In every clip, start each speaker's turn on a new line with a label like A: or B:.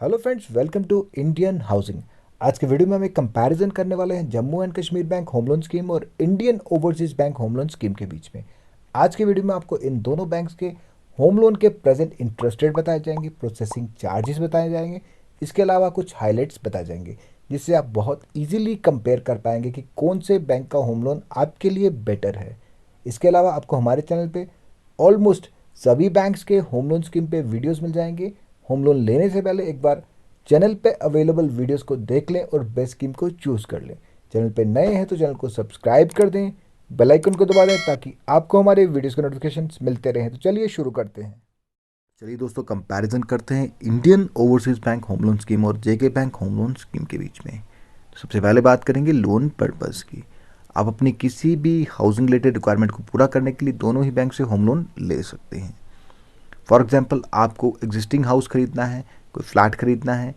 A: Hello friends, welcome to Indian Housing. आज के video में हम एक कंपैरिजन करने वाले हैं Jammu and Kashmir bank home loan scheme और Indian overseas bank home loan scheme के बीच में। आज के वीडियो में आपको इन दोनों बैंक्स के होम लोन के प्रेजेंट इंटरेस्ट रेट बताए जाएंगे, प्रोसेसिंग चार्जेस बताए जाएंगे, इसके अलावा कुछ हाईलाइट्स बताए जाएंगे, जिससे आप बहुत इजीली कंपेयर कर पाएंगे कि कौन से बैंक का होम लोन आपके लिए बेटर है। इसके अलावा आपको हमारे चैनल पे ऑलमोस्ट सभी बैंक्स के होम लोन स्कीम पे वीडियोस मिल जाएंगे। होम लोन लेने से पहले एक बार चैनल पे अवेलेबल वीडियोस को देख लें और बेस्ट स्कीम को चूज कर लें। चैनल पे नए हैं तो चैनल को सब्सक्राइब कर दें, बेल आइकन को दबा दें ताकि आपको हमारे वीडियोस के नोटिफिकेशंस मिलते रहें। तो चलिए शुरू करते हैं। चलिए दोस्तों, कंपैरिजन करते हैं Indian overseas bank home loan scheme और JK bank home loan scheme के बीच में। तो सबसे पहले बात करेंगे लोन पर्पस की। आप अपनी किसी भी हाउसिंग रिलेटेड रिक्वायरमेंट को पूरा करने के लिए दोनों ही बैंक से होम लोन ले सकते हैं। फॉर एग्जाम्पल, आपको एग्जिस्टिंग हाउस खरीदना है, कोई फ्लैट खरीदना है,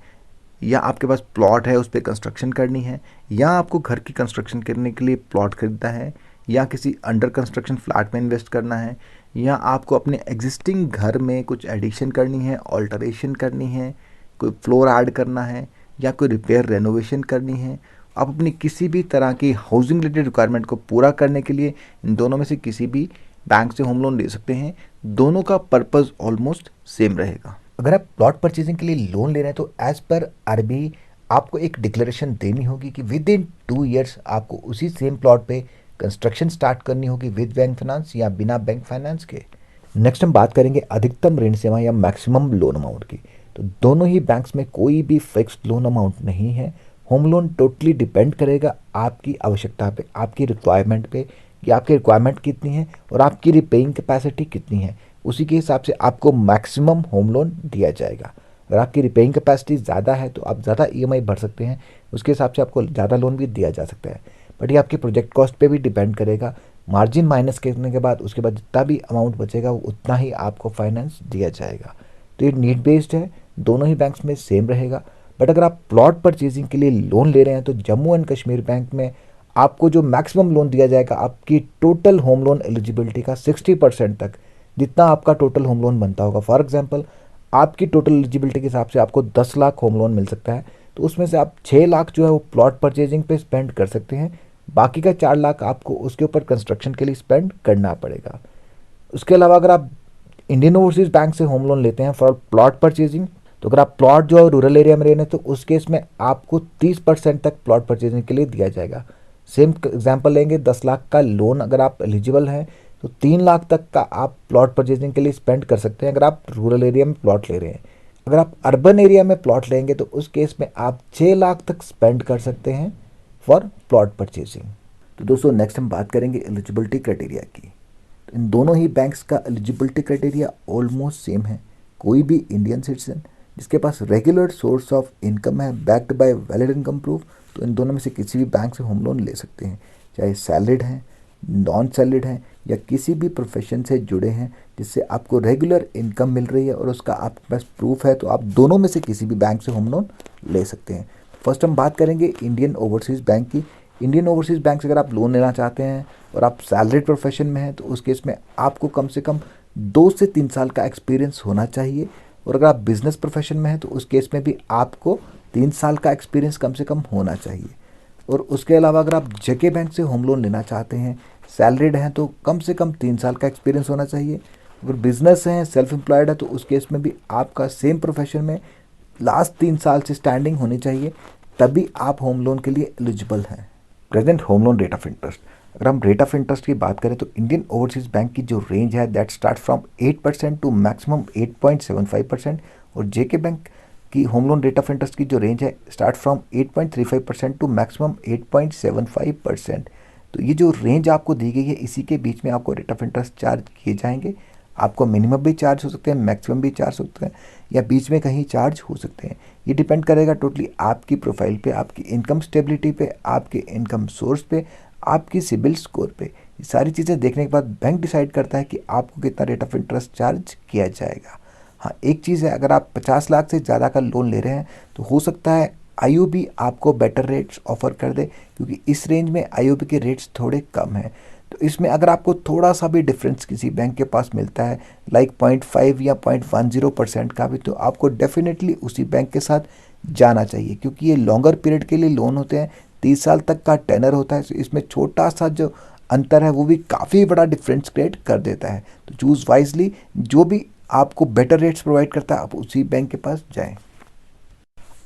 A: या आपके पास प्लॉट है उस पर कंस्ट्रक्शन करनी है, या आपको घर की कंस्ट्रक्शन करने के लिए प्लॉट खरीदना है, या किसी अंडर कंस्ट्रक्शन फ्लैट में इन्वेस्ट करना है, या आपको अपने एग्जिस्टिंग घर में कुछ एडिशन करनी है, ऑल्टरेशन करनी है, कोई फ्लोर ऐड करना है, या कोई रिपेयर रेनोवेशन करनी है। आप अपनी किसी भी तरह की हाउसिंग रिलेटेड रिक्वायरमेंट को पूरा करने के लिए इन दोनों में से किसी भी बैंक से होम लोन ले सकते हैं। दोनों का पर्पस ऑलमोस्ट सेम रहेगा। अगर आप प्लॉट परचेजिंग के लिए लोन ले रहे हैं तो एज पर आरबीआई आपको एक डिक्लेरेशन देनी होगी कि विद इन 2 ईयर्स आपको उसी सेम प्लॉट पे कंस्ट्रक्शन स्टार्ट करनी होगी विद बैंक फाइनेंस या बिना बैंक फाइनेंस के। नेक्स्ट हम बात करेंगे अधिकतम ऋण सीमा या मैक्सिमम लोन अमाउंट की। तो दोनों ही बैंक्स में कोई भी फिक्स्ड लोन अमाउंट नहीं है। होम लोन टोटली डिपेंड करेगा आपकी आवश्यकता पे, आपकी रिक्वायरमेंट पे, कि आपकी रिक्वायरमेंट कितनी है और आपकी रिपेइंग कैपेसिटी कितनी है। उसी के हिसाब से आपको मैक्सिमम होम लोन दिया जाएगा। अगर आपकी रिपेइंग कैपेसिटी ज़्यादा है तो आप ज़्यादा ईएमआई भर सकते हैं, उसके हिसाब से आपको ज़्यादा लोन भी दिया जा सकता है। बट ये आपके प्रोजेक्ट कॉस्ट पे भी डिपेंड करेगा। मार्जिन माइनस करने के बाद उसके बाद जितना भी अमाउंट बचेगा वो उतना ही आपको फाइनेंस दिया जाएगा। तो ये नीड बेस्ड है, दोनों ही बैंक्स में सेम रहेगा। बट अगर आप प्लॉट परचेजिंग के लिए लोन ले रहे हैं तो जम्मू एंड कश्मीर बैंक में आपको जो मैक्सिमम लोन दिया जाएगा आपकी टोटल होम लोन एलिजिबिलिटी का 60% तक, जितना आपका टोटल होम लोन बनता होगा। फॉर एग्जांपल, आपकी टोटल एलिजिबिलिटी के हिसाब से आपको 10 लाख होम लोन मिल सकता है, तो उसमें से आप 6 लाख जो है वो प्लॉट परचेजिंग पे स्पेंड कर सकते हैं। बाकी का 4 लाख आपको उसके ऊपर कंस्ट्रक्शन के लिए स्पेंड करना पड़ेगा। उसके अलावा अगर आप इंडियन ओवरसीज बैंक से होम लोन लेते हैं फॉर प्लॉट परचेजिंग, तो अगर आप प्लॉट जो है रूरल एरिया में रहने तो उस केस में आपको 30% तक प्लॉट परचेजिंग के लिए दिया जाएगा। सेम एग्जांपल लेंगे, 10 लाख का लोन अगर आप एलिजिबल हैं तो 3 लाख तक का आप प्लॉट परचेजिंग के लिए स्पेंड कर सकते हैं अगर आप रूरल एरिया में प्लॉट ले रहे हैं। अगर आप अर्बन एरिया में प्लॉट लेंगे तो उस केस में आप 6 लाख तक स्पेंड कर सकते हैं फॉर प्लॉट परचेजिंग। तो दोस्तों, नेक्स्ट हम बात करेंगे एलिजिबिलिटी क्राइटेरिया की। इन दोनों ही बैंक्स का एलिजिबिलिटी क्राइटेरिया ऑलमोस्ट सेम है। कोई भी इंडियन सिटीजन जिसके पास रेगुलर सोर्स ऑफ इनकम है backed by valid income proof, तो इन दोनों में से किसी भी बैंक से होम लोन ले सकते हैं। चाहे सैलरीड हैं, नॉन सैलरीड हैं, या किसी भी प्रोफेशन से जुड़े हैं जिससे आपको रेगुलर इनकम मिल रही है और उसका आपके पास प्रूफ है, तो आप दोनों में से किसी भी बैंक से होम लोन ले सकते हैं। फर्स्ट हम बात करेंगे इंडियन ओवरसीज़ बैंक की। इंडियन ओवरसीज़ बैंक से अगर आप लोन लेना चाहते हैं और आप सैलरीड प्रोफेशन में हैं तो उस केस में आपको कम से कम 2 से 3 साल का एक्सपीरियंस होना चाहिए। और अगर आप बिजनेस प्रोफेशन में हैं तो उस केस में भी आपको 3 साल का एक्सपीरियंस कम से कम होना चाहिए। और उसके अलावा अगर आप जेके बैंक से होम लोन लेना चाहते हैं, सैलरीड हैं, तो कम से कम 3 साल का एक्सपीरियंस होना चाहिए। अगर बिजनेस हैं, सेल्फ एम्प्लॉयड है, तो उस केस में भी आपका सेम प्रोफेशन में लास्ट 3 साल से स्टैंडिंग होनी चाहिए, तभी आप होम लोन के लिए एलिजिबल हैं। Present home loan rate of interest, अगर हम रेट ऑफ इंटरेस्ट की बात करें तो इंडियन ओवरसीज बैंक की जो रेंज है that start from 8% to maximum 8.75%, और जेके बैंक की home loan rate of interest की जो रेंज है स्टार्ट फ्रॉम 8.35% टू मैक्सिमम 8.75%। तो ये जो रेंज आपको दी गई है इसी के बीच में आपको रेट ऑफ इंटरेस्ट चार्ज किए जाएंगे। आपको मिनिमम भी चार्ज हो सकते हैं, मैक्सिमम भी चार्ज हो सकते हैं, या बीच में कहीं चार्ज हो सकते हैं। ये डिपेंड करेगा टोटली आपकी प्रोफाइल पे, आपकी इनकम स्टेबिलिटी पे, आपके इनकम सोर्स पे, आपकी सिबिल स्कोर पे। ये सारी चीज़ें देखने के बाद बैंक डिसाइड करता है कि आपको कितना रेट ऑफ इंटरेस्ट चार्ज किया जाएगा। हाँ, एक चीज़ है, अगर आप 50 लाख से ज़्यादा का लोन ले रहे हैं तो हो सकता है आईओबी आपको बेटर रेट्स ऑफर कर दे, क्योंकि इस रेंज में आईओबी के रेट्स थोड़े कम हैं। तो इसमें अगर आपको थोड़ा सा भी डिफरेंस किसी बैंक के पास मिलता है लाइक 0.5 या 0.10% का भी, तो आपको डेफिनेटली उसी बैंक के साथ जाना चाहिए, क्योंकि ये लॉन्गर पीरियड के लिए लोन होते हैं, 30 साल तक का टेनर होता है। इसमें छोटा सा जो अंतर है वो भी काफ़ी बड़ा डिफरेंस क्रिएट कर देता है। तो चूज़ वाइजली, जो भी आपको बेटर रेट्स प्रोवाइड करता है आप उसी बैंक के पास जाएं।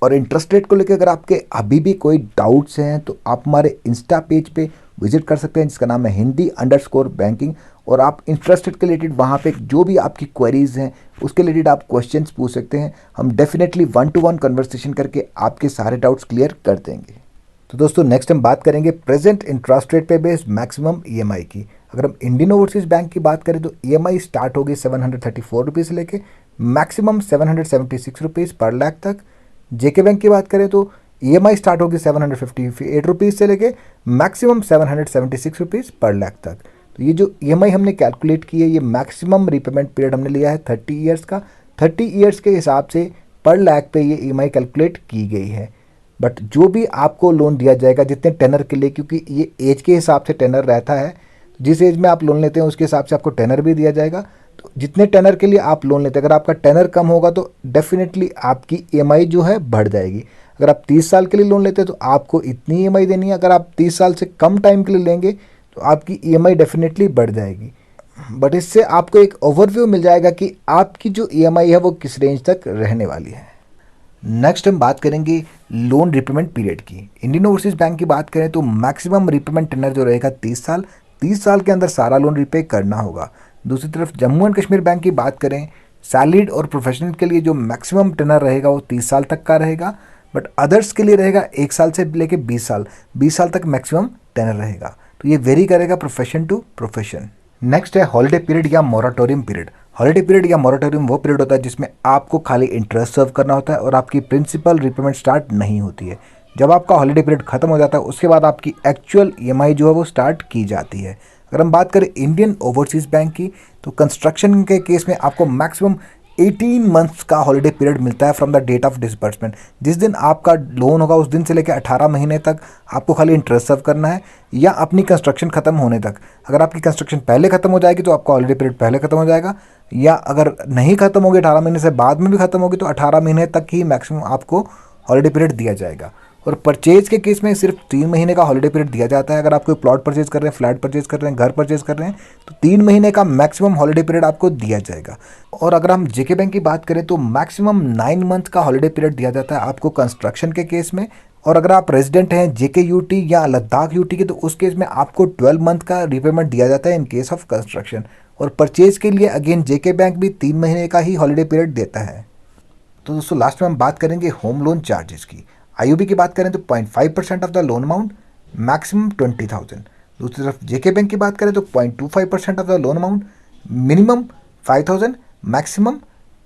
A: और इंटरेस्ट रेट को लेकर अगर आपके अभी भी कोई डाउट्स हैं तो आप हमारे इंस्टा पेज पे विजिट कर सकते हैं, जिसका नाम है Hindi_banking, और आप इंटरेस्ट रेट के रिलेटेड वहाँ पे जो भी आपकी क्वेरीज हैं उसके रिलेटेड आप क्वेश्चंस पूछ सकते हैं। हम डेफिनेटली 1-to-1 कन्वर्सेशन करके आपके सारे डाउट्स क्लियर कर देंगे। तो दोस्तों नेक्स्ट हम बात करेंगे प्रेजेंट इंटरेस्ट रेट पे बेस्ड मैक्सिमम ईएमआई की। अगर हम इंडियन ओवरसीज बैंक की बात करें तो ईएमआई स्टार्ट होगी 734 रुपीज़ से लेके मैक्सिमम 776 रुपीज़ पर लाख तक। जेके बैंक की बात करें तो ईएमआई स्टार्ट होगी 758 रुपीज़ से लेके मैक्सिमम 776 रुपीज़ पर लाख तक। तो ये जो ईएमआई हमने कैलकुलेट की है, ये मैक्सिमम रीपेमेंट पीरियड हमने लिया है 30 ईयर्स का। 30 ईयर्स के हिसाब से पर लाख पे ये ईएमआई कैलकुलेट की गई है। बट जो भी आपको लोन दिया जाएगा जितने टेनर के लिए, क्योंकि ये एज के हिसाब से टेनर रहता है, जिस एज में आप लोन लेते हैं उसके हिसाब से आपको टेनर भी दिया जाएगा। तो जितने टेनर के लिए आप लोन लेते हैं, अगर आपका टेनर कम होगा तो डेफिनेटली आपकी ईएमआई जो है बढ़ जाएगी। अगर आप 30 साल के लिए लोन लेते हैं तो आपको इतनी ईएमआई देनी है, अगर आप 30 साल से कम टाइम के लिए लेंगे तो आपकी ईएमआई डेफिनेटली बढ़ जाएगी। बट इससे आपको एक ओवरव्यू मिल जाएगा कि आपकी जो ईएमआई है वो किस रेंज तक रहने वाली है। नेक्स्ट हम बात करेंगे लोन रिपेमेंट पीरियड की। इंडियन ओवरसीज बैंक की बात करें तो मैक्सिमम रिपेमेंट टेनर जो रहेगा 30 साल, 30 साल के अंदर सारा लोन रिपे करना होगा। दूसरी तरफ जम्मू एंड कश्मीर बैंक की बात करें, सैलरीड और प्रोफेशनल के लिए जो मैक्सिमम टेनर रहेगा वो 30 साल तक का रहेगा, बट अदर्स के लिए रहेगा 1 साल से लेके 20 साल, 20 साल तक मैक्सिमम टेनर रहेगा। तो ये वेरी करेगा प्रोफेशन टू प्रोफेशन। नेक्स्ट है हॉलिडे पीरियड या मोराटोरियम पीरियड। हॉलिडे पीरियड या मोराटोरियम वो पीरियड होता है जिसमें आपको खाली इंटरेस्ट सर्व करना होता है और आपकी प्रिंसिपल रिपेमेंट स्टार्ट नहीं होती है। जब आपका हॉलिडे पीरियड खत्म हो जाता है उसके बाद आपकी एक्चुअल ईएमआई जो है वो स्टार्ट की जाती है। अगर हम बात करें इंडियन ओवरसीज बैंक की तो कंस्ट्रक्शन के केस में आपको मैक्सिमम 18 मंथ्स का हॉलिडे पीरियड मिलता है from the date of disbursement. जिस दिन आपका लोन होगा उस दिन से लेकर 18 महीने तक आपको खाली इंटरेस्ट सर्व करना है, या अपनी कंस्ट्रक्शन खत्म होने तक। अगर आपकी कंस्ट्रक्शन पहले खत्म हो जाएगी तो आपका हॉलिडे पीरियड पहले खत्म हो जाएगा, या अगर नहीं खत्म होगी 18 महीने से बाद में भी खत्म होगी तो 18 महीने तक ही मैक्सिमम आपको हॉलिडे पीरियड दिया जाएगा। और परचेज के केस में सिर्फ 3 महीने का हॉलिडे पीरियड दिया जाता है। अगर आप कोई प्लॉट परचेज कर रहे हैं, फ्लैट परचेज कर रहे हैं, घर परचेज कर रहे हैं तो 3 महीने का मैक्सिमम हॉलिडे पीरियड आपको दिया जाएगा। और अगर हम जेके बैंक की बात करें तो मैक्सिमम 9 मंथ का हॉलिडे पीरियड दिया जाता है आपको कंस्ट्रक्शन के केस में। और अगर आप रेजिडेंट हैं जेके यूटी या लद्दाख यूटी के तो उस केस में आपको 12 मंथ का रिपेमेंट दिया जाता है इन केस ऑफ कंस्ट्रक्शन। और परचेज के लिए अगेन जेके बैंक भी 3 महीने का ही हॉलिडे पीरियड देता है। तो दोस्तों लास्ट में हम बात करेंगे होम लोन चार्जेस की। आईओबी की बात करें तो 0.5% of the loan amount, maximum 20,000। दूसरी तरफ जेके बैंक की बात करें तो 0.25% of the loan amount, minimum 5,000, maximum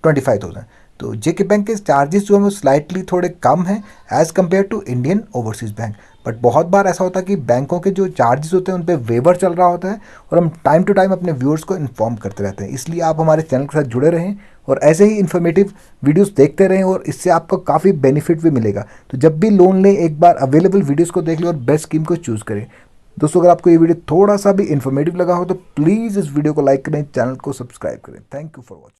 A: 25,000। तो जेके बैंक के चार्जेस जो है वो स्लाइटली थोड़े कम हैं as compare to Indian overseas Bank. But बहुत बार ऐसा होता है कि बैंकों के जो चार्जेस होते हैं उन पर वेवर चल रहा होता है और हम टाइम टू टाइम अपने व्यूअर्स को इन्फॉर्म करते रहते हैं। इसलिए आप हमारे चैनल के साथ जुड़े रहें और ऐसे ही इन्फॉर्मेटिव वीडियोस देखते रहें और इससे आपको काफ़ी बेनिफिट भी मिलेगा। तो जब भी लोन लें एक बार अवेलेबल वीडियोस को देख लें और बेस्ट स्कीम को चूज़ करें। दोस्तों अगर आपको ये वीडियो थोड़ा सा भी इन्फॉर्मेटिव लगा हो तो प्लीज़ इस वीडियो को लाइक करें, चैनल को सब्सक्राइब करें। Thank you for watching.